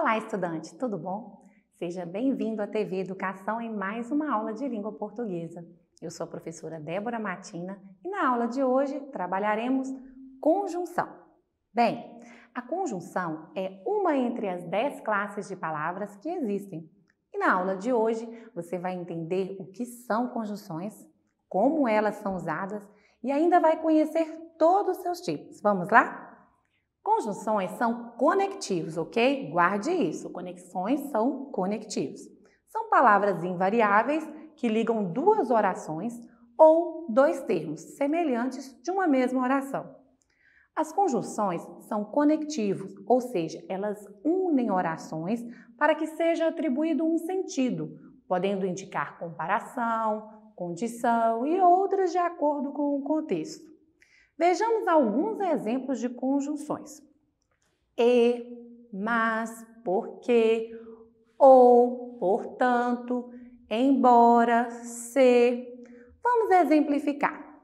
Olá, estudante, tudo bom? Seja bem-vindo à TV Educação em mais uma aula de língua portuguesa. Eu sou a professora Débora Matina e na aula de hoje trabalharemos conjunção. Bem, a conjunção é uma entre as 10 classes de palavras que existem. E na aula de hoje você vai entender o que são conjunções, como elas são usadas e ainda vai conhecer todos os seus tipos. Vamos lá? Conjunções são conectivos, ok? Guarde isso, conexões são conectivos. São palavras invariáveis que ligam duas orações ou dois termos semelhantes de uma mesma oração. As conjunções são conectivos, ou seja, elas unem orações para que seja atribuído um sentido, podendo indicar comparação, condição e outras de acordo com o contexto. Vejamos alguns exemplos de conjunções. E, mas, porque, ou, portanto, embora, se. Vamos exemplificar.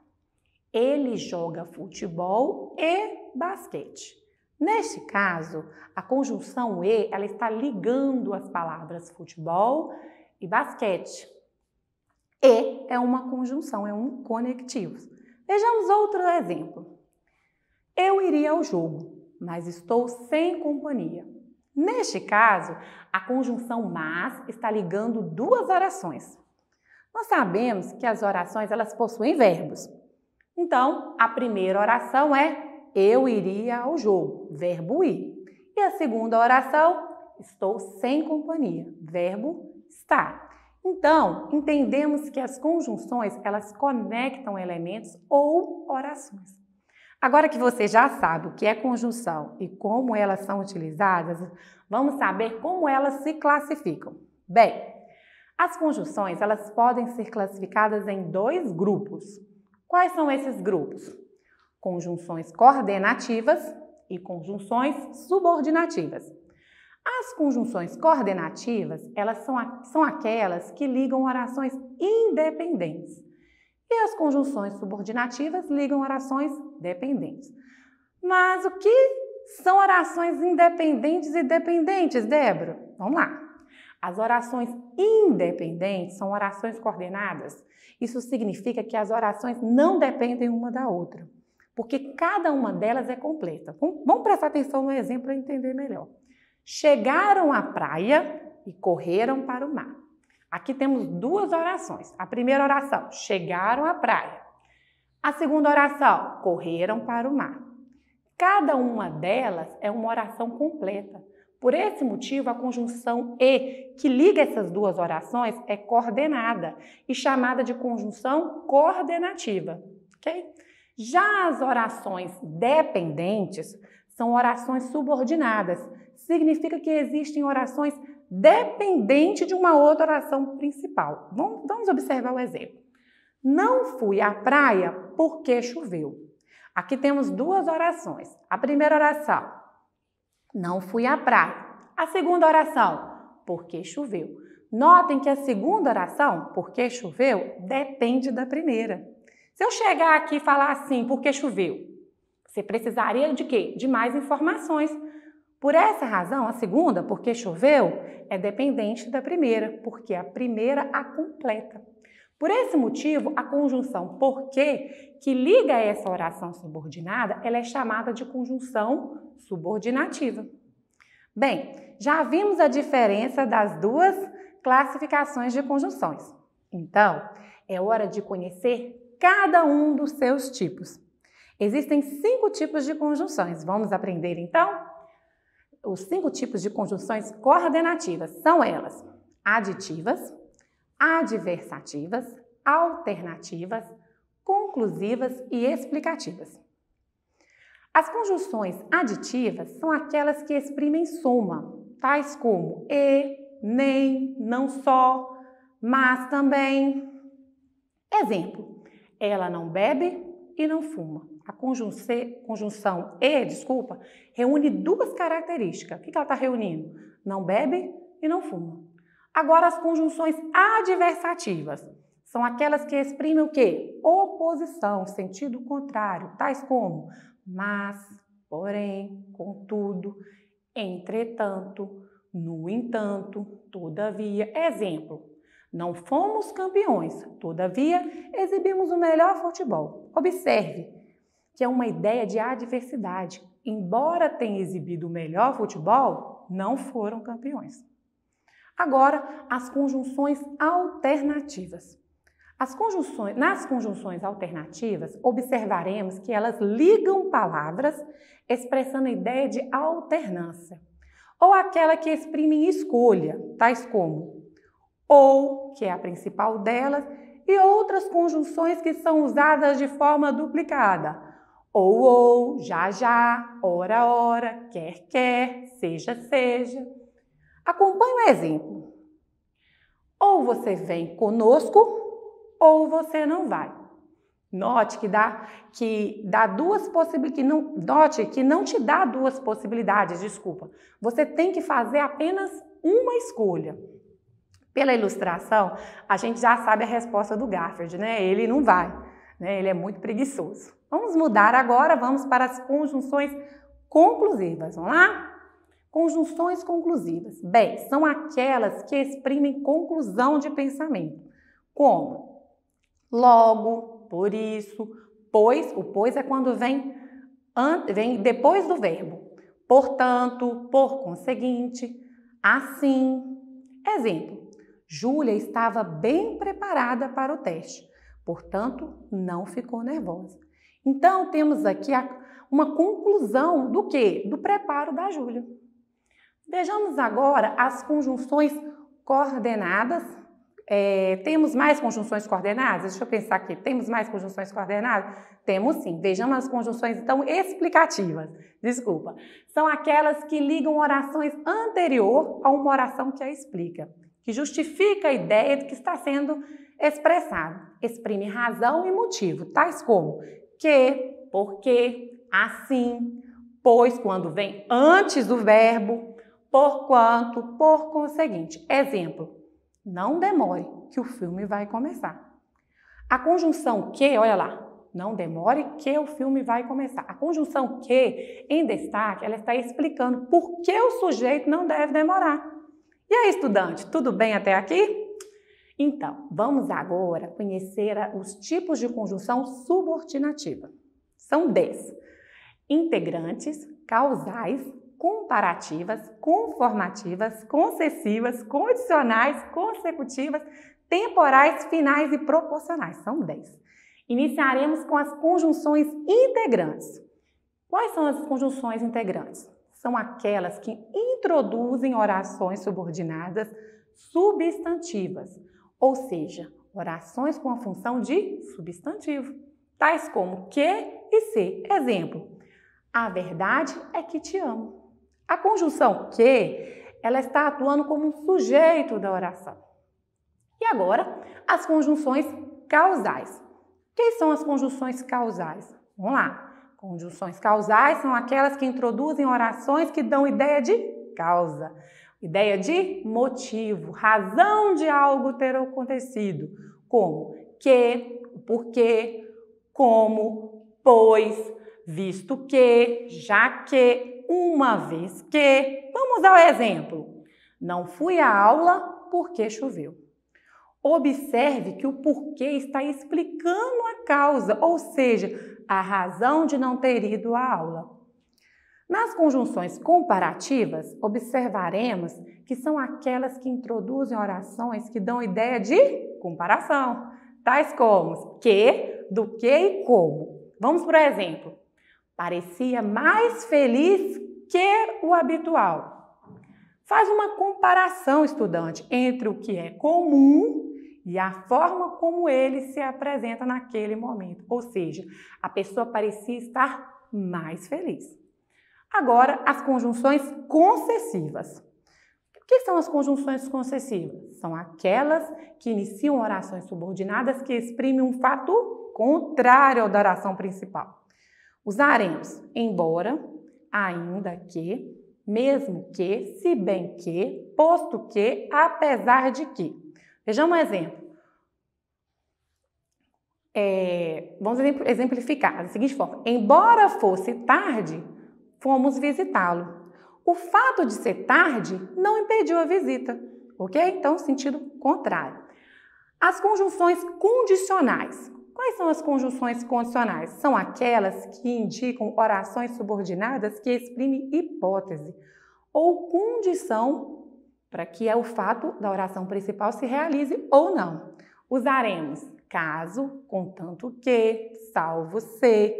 Ele joga futebol e basquete. Neste caso, a conjunção e, ela está ligando as palavras futebol e basquete. E é uma conjunção, é um conectivo. Vejamos outro exemplo. Eu iria ao jogo, mas estou sem companhia. Neste caso, a conjunção mas está ligando duas orações. Nós sabemos que as orações elas possuem verbos. Então, a primeira oração é eu iria ao jogo, verbo ir. E a segunda oração, estou sem companhia, verbo estar. Então, entendemos que as conjunções, elas conectam elementos ou orações. Agora que você já sabe o que é conjunção e como elas são utilizadas, vamos saber como elas se classificam. Bem, as conjunções, elas podem ser classificadas em dois grupos. Quais são esses grupos? Conjunções coordenativas e conjunções subordinativas. As conjunções coordenativas, elas são aquelas que ligam orações independentes. E as conjunções subordinativas ligam orações dependentes. Mas o que são orações independentes e dependentes, Débora? Vamos lá. As orações independentes são orações coordenadas. Isso significa que as orações não dependem uma da outra, porque cada uma delas é completa. Vamos prestar atenção no exemplo para entender melhor. Chegaram à praia e correram para o mar. Aqui temos duas orações. A primeira oração, chegaram à praia. A segunda oração, correram para o mar. Cada uma delas é uma oração completa. Por esse motivo, a conjunção e, que liga essas duas orações, é coordenada e chamada de conjunção coordenativa. Ok? Já as orações dependentes são orações subordinadas. Significa que existem orações dependentes de uma outra oração principal. Vamos observar o exemplo. Não fui à praia porque choveu. Aqui temos duas orações. A primeira oração, não fui à praia. A segunda oração, porque choveu. Notem que a segunda oração, porque choveu, depende da primeira. Se eu chegar aqui e falar assim, porque choveu, você precisaria de quê? De mais informações. Por essa razão, a segunda, porque choveu, é dependente da primeira, porque a primeira a completa. Por esse motivo, a conjunção porque, que liga essa oração subordinada, ela é chamada de conjunção subordinativa. Bem, já vimos a diferença das duas classificações de conjunções. Então, é hora de conhecer cada um dos seus tipos. Existem 5 tipos de conjunções. Vamos aprender então? Os 5 tipos de conjunções coordenativas são elas: aditivas, adversativas, alternativas, conclusivas e explicativas. As conjunções aditivas são aquelas que exprimem soma, tais como e, nem, não só, mas também. Exemplo: ela não bebe e não fuma. A conjunção e, reúne duas características. O que ela está reunindo? Não bebe e não fuma. Agora, as conjunções adversativas são aquelas que exprimem o quê? Oposição, sentido contrário, tais como mas, porém, contudo, entretanto, no entanto, todavia. Exemplo, não fomos campeões, todavia, exibimos o melhor futebol. Observe que é uma ideia de adversidade. Embora tenham exibido o melhor futebol, não foram campeões. Agora, as conjunções alternativas. Nas conjunções alternativas, observaremos que elas ligam palavras expressando a ideia de alternância, ou aquela que exprime escolha, tais como ou, que é a principal delas, e outras conjunções que são usadas de forma duplicada. Ou, já, ora, quer, seja. Acompanhe o exemplo. Ou você vem conosco, ou você não vai. Note que não te dá duas possibilidades, desculpa. Você tem que fazer apenas uma escolha. Pela ilustração, a gente já sabe a resposta do Garfield, né? Ele não vai, né? Ele é muito preguiçoso. Vamos mudar agora, vamos para as conjunções conclusivas. Vamos lá? Conjunções conclusivas. Bem, são aquelas que exprimem conclusão de pensamento. Como? Logo, por isso, pois. O pois é quando vem depois do verbo. Portanto, por conseguinte, assim. Exemplo. Júlia estava bem preparada para o teste, portanto, não ficou nervosa. Então, temos aqui uma conclusão do quê? Do preparo da Júlia. Vejamos agora as conjunções coordenadas. Temos mais conjunções coordenadas? Deixa eu pensar aqui. Temos mais conjunções coordenadas? Temos sim. Vejamos as conjunções, então, explicativas. Desculpa. São aquelas que ligam orações anterior a uma oração que a explica, que justifica a ideia do que está sendo expressado. Exprime razão e motivo, tais como que, porque, assim, pois, quando vem antes do verbo, porquanto, por conseguinte. Exemplo, não demore, que o filme vai começar. A conjunção que, olha lá, não demore, que o filme vai começar. A conjunção que, em destaque, ela está explicando por que o sujeito não deve demorar. E aí, estudante, tudo bem até aqui? Então, vamos agora conhecer os tipos de conjunção subordinativa. São 10. Integrantes, causais, comparativas, conformativas, concessivas, condicionais, consecutivas, temporais, finais e proporcionais. São 10. Iniciaremos com as conjunções integrantes. Quais são as conjunções integrantes? São aquelas que introduzem orações subordinadas substantivas, ou seja, orações com a função de substantivo, tais como que e se. Exemplo, a verdade é que te amo. A conjunção que, ela está atuando como um sujeito da oração. E agora, as conjunções causais. Quem são as conjunções causais? Vamos lá. Conjunções causais são aquelas que introduzem orações que dão ideia de causa, ideia de motivo, razão de algo ter acontecido, como que, porquê, como, pois, visto que, já que, uma vez que. Vamos ao exemplo. Não fui à aula porque choveu. Observe que o porquê está explicando a causa, ou seja, a razão de não ter ido à aula. Nas conjunções comparativas, observaremos que são aquelas que introduzem orações que dão ideia de comparação, tais como que, do que e como. Vamos por exemplo. Parecia mais feliz que o habitual. Faz uma comparação, estudante, entre o que é comum e a forma como ele se apresenta naquele momento. Ou seja, a pessoa parecia estar mais feliz. Agora, as conjunções concessivas. O que são as conjunções concessivas? São aquelas que iniciam orações subordinadas que exprimem um fato contrário ao da oração principal. Usaremos embora, ainda que, mesmo que, se bem que, posto que, apesar de que. Vejamos um exemplo. Vamos exemplificar da seguinte forma. Embora fosse tarde, fomos visitá-lo. O fato de ser tarde não impediu a visita, ok? Então, sentido contrário. As conjunções condicionais. Quais são as conjunções condicionais? São aquelas que indicam orações subordinadas que exprimem hipótese ou condição para que o fato da oração principal se realize ou não. Usaremos caso, contanto que, salvo se,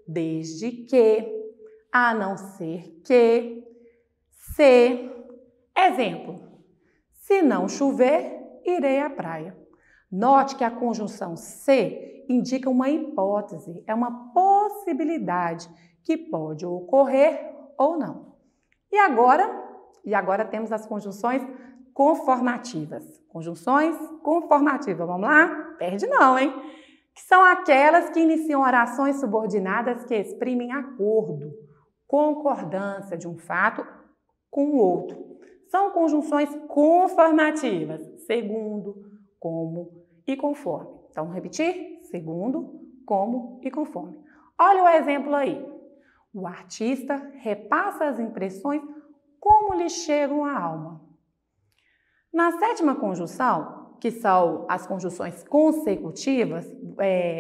desde que, a não ser que, se. Exemplo: se não chover, irei à praia. Note que a conjunção se indica uma hipótese, é uma possibilidade que pode ocorrer ou não. E agora temos as conjunções conformativas. Conjunções conformativas, vamos lá? Perde não, hein? Que são aquelas que iniciam orações subordinadas que exprimem acordo, concordância de um fato com o outro. São conjunções conformativas, segundo, como e conforme. Então, vamos repetir? Segundo, como e conforme. Olha o exemplo aí. O artista repassa as impressões como lhe chegam à alma. Na sétima conjunção, que são as conjunções consecutivas,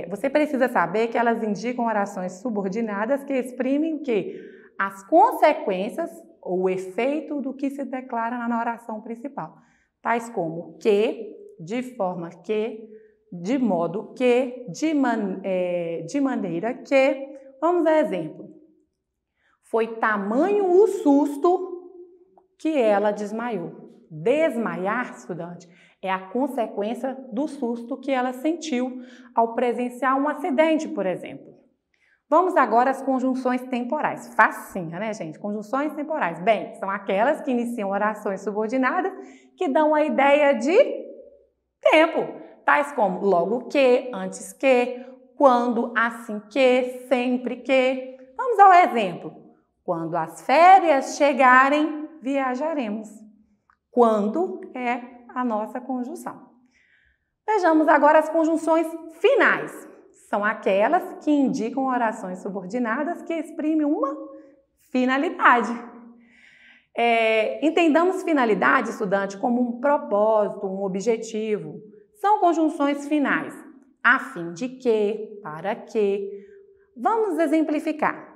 você precisa saber que elas indicam orações subordinadas que exprimem o quê? As consequências ou o efeito do que se declara na oração principal. Tais como que, de forma que, de modo que, de maneira que. Vamos a exemplo. Foi tamanho o susto que ela desmaiou. Desmaiar, estudante, é a consequência do susto que ela sentiu ao presenciar um acidente, por exemplo. Vamos agora às conjunções temporais. Facinha, né, gente? Conjunções temporais. Bem, são aquelas que iniciam orações subordinadas que dão a ideia de tempo, tais como logo que, antes que, quando, assim que, sempre que. Vamos ao exemplo. Quando as férias chegarem, viajaremos. Quando é a nossa conjunção. Vejamos agora as conjunções finais. São aquelas que indicam orações subordinadas que exprimem uma finalidade. Entendamos finalidade, estudante, como um propósito, um objetivo. São conjunções finais. A fim de que, para que. Vamos exemplificar.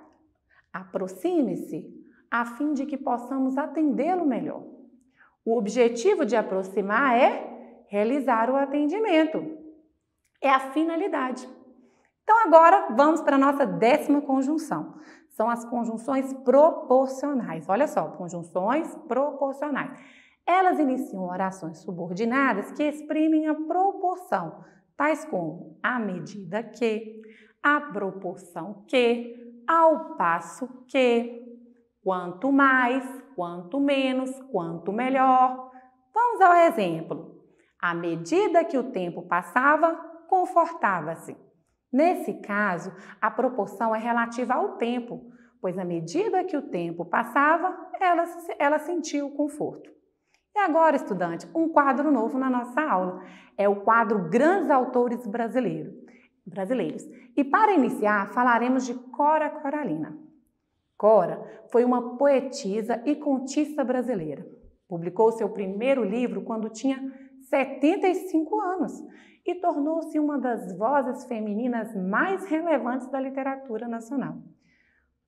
Aproxime-se a fim de que possamos atendê-lo melhor. O objetivo de aproximar é realizar o atendimento. É a finalidade. Então, agora, vamos para a nossa 10ª conjunção. São as conjunções proporcionais. Olha só, conjunções proporcionais. Elas iniciam orações subordinadas que exprimem a proporção, tais como à medida que, à proporção que, ao passo que, quanto mais, quanto menos, quanto melhor. Vamos ao exemplo. À medida que o tempo passava, confortava-se. Nesse caso, a proporção é relativa ao tempo, pois à medida que o tempo passava, ela sentiu o conforto. E agora, estudante, um quadro novo na nossa aula. É o quadro Grandes Autores Brasileiros. E para iniciar, falaremos de Cora Coralina. Cora foi uma poetisa e contista brasileira. Publicou seu primeiro livro quando tinha 75 anos e tornou-se uma das vozes femininas mais relevantes da literatura nacional.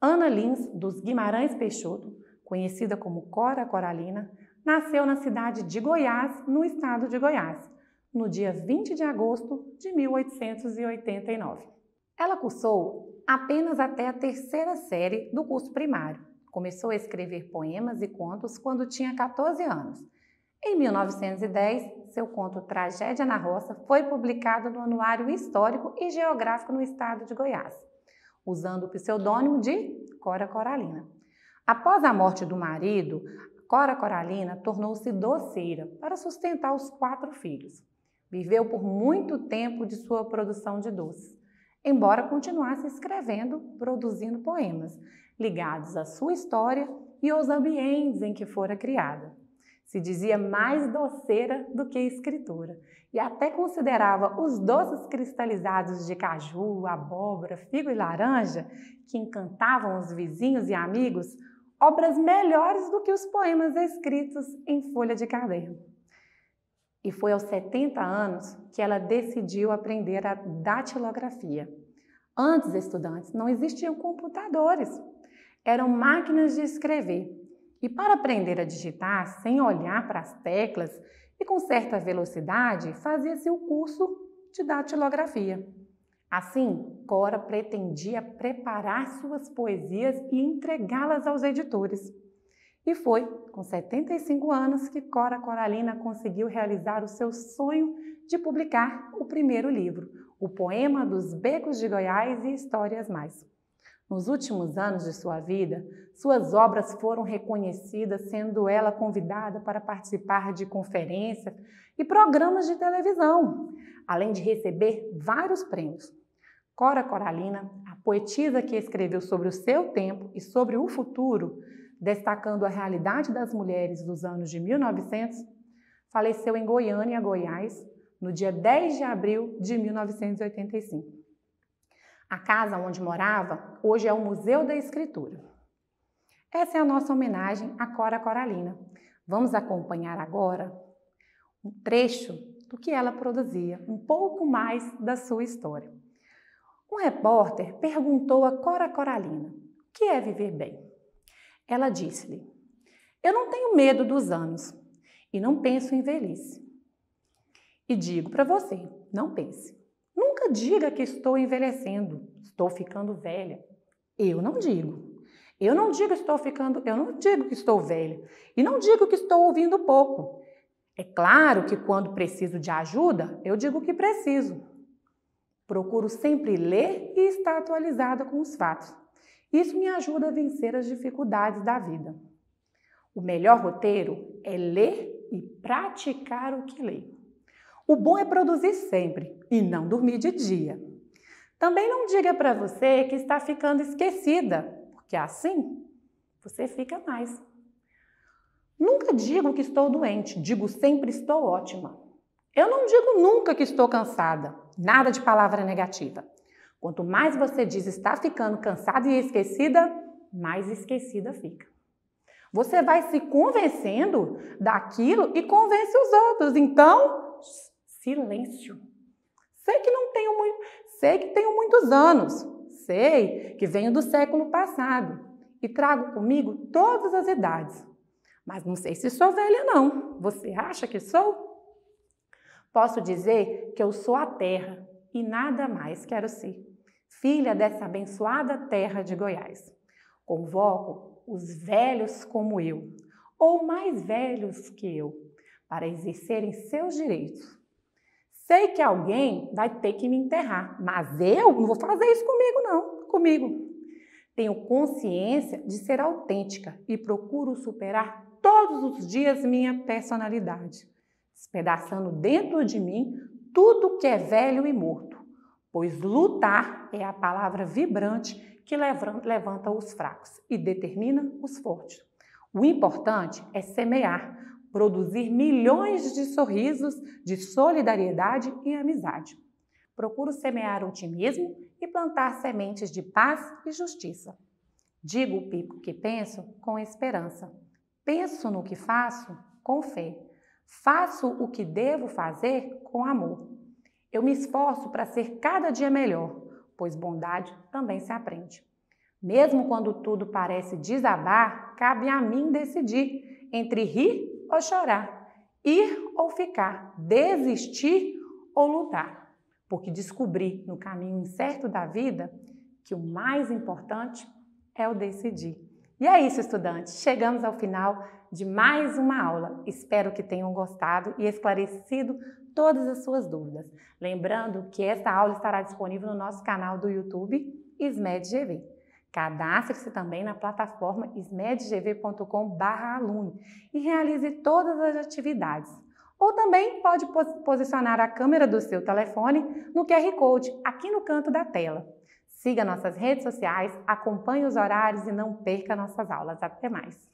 Ana Lins dos Guimarães Peixoto, conhecida como Cora Coralina, nasceu na cidade de Goiás, no estado de Goiás, no dia 20 de agosto de 1889. Ela cursou apenas até a 3ª série do curso primário. Começou a escrever poemas e contos quando tinha 14 anos. Em 1910, seu conto Tragédia na Roça foi publicado no Anuário Histórico e Geográfico no estado de Goiás, usando o pseudônimo de Cora Coralina. Após a morte do marido, Cora Coralina tornou-se doceira para sustentar os 4 filhos. Viveu por muito tempo de sua produção de doces, embora continuasse escrevendo, produzindo poemas, ligados à sua história e aos ambientes em que fora criada. Se dizia mais doceira do que escritora e até considerava os doces cristalizados de caju, abóbora, figo e laranja, que encantavam os vizinhos e amigos, obras melhores do que os poemas escritos em folha de caderno. E foi aos 70 anos que ela decidiu aprender a datilografia. Antes, estudantes, não existiam computadores, eram máquinas de escrever. E para aprender a digitar sem olhar para as teclas e com certa velocidade, fazia-se o curso de datilografia. Assim, Cora pretendia preparar suas poesias e entregá-las aos editores. E foi com 75 anos que Cora Coralina conseguiu realizar o seu sonho de publicar o primeiro livro, O Poema dos Becos de Goiás e Histórias Mais. Nos últimos anos de sua vida, suas obras foram reconhecidas, sendo ela convidada para participar de conferências e programas de televisão, além de receber vários prêmios. Cora Coralina, a poetisa que escreveu sobre o seu tempo e sobre o futuro, destacando a realidade das mulheres dos anos de 1900, faleceu em Goiânia, Goiás, no dia 10 de abril de 1985. A casa onde morava hoje é o Museu da Escritura. Essa é a nossa homenagem a Cora Coralina. Vamos acompanhar agora um trecho do que ela produzia, um pouco mais da sua história. Um repórter perguntou a Cora Coralina: o que é viver bem? Ela disse-lhe: eu não tenho medo dos anos e não penso em velhice. E digo para você, não pense. Nunca diga que estou envelhecendo, estou ficando velha. Eu não digo. Eu não digo que estou velha e não digo que estou ouvindo pouco. É claro que quando preciso de ajuda, eu digo que preciso. Procuro sempre ler e estar atualizada com os fatos. Isso me ajuda a vencer as dificuldades da vida. O melhor roteiro é ler e praticar o que lê. O bom é produzir sempre e não dormir de dia. Também não diga para você que está ficando esquecida, porque assim você fica mais. Nunca digo que estou doente, digo sempre estou ótima. Eu não digo nunca que estou cansada, nada de palavra negativa. Quanto mais você diz está ficando cansada e esquecida, mais esquecida fica. Você vai se convencendo daquilo e convence os outros. Então, silêncio. Sei que tenho muitos anos. Sei que venho do século passado e trago comigo todas as idades. Mas não sei se sou velha, não. Você acha que sou? Posso dizer que eu sou a terra e nada mais quero ser. Filha dessa abençoada terra de Goiás. Convoco os velhos como eu, ou mais velhos que eu, para exercerem seus direitos. Sei que alguém vai ter que me enterrar, mas eu não vou fazer isso comigo, não. Comigo. Tenho consciência de ser autêntica e procuro superar todos os dias minha personalidade, despedaçando dentro de mim tudo que é velho e morto, pois lutar é a palavra vibrante que levanta os fracos e determina os fortes. O importante é semear, produzir milhões de sorrisos de solidariedade e amizade. Procuro semear otimismo e plantar sementes de paz e justiça. Digo o que penso com esperança. Penso no que faço com fé. Faço o que devo fazer com amor. Eu me esforço para ser cada dia melhor, pois bondade também se aprende. Mesmo quando tudo parece desabar, cabe a mim decidir entre rir ou chorar, ir ou ficar, desistir ou lutar, porque descobri no caminho incerto da vida que o mais importante é o decidir. E é isso, estudantes, chegamos ao final de mais uma aula. Espero que tenham gostado e esclarecido todas as suas dúvidas. Lembrando que esta aula estará disponível no nosso canal do YouTube SMED-GV. Cadastre-se também na plataforma smedgv.com/aluno e realize todas as atividades. Ou também pode posicionar a câmera do seu telefone no QR Code aqui no canto da tela. Siga nossas redes sociais, acompanhe os horários e não perca nossas aulas. Até mais!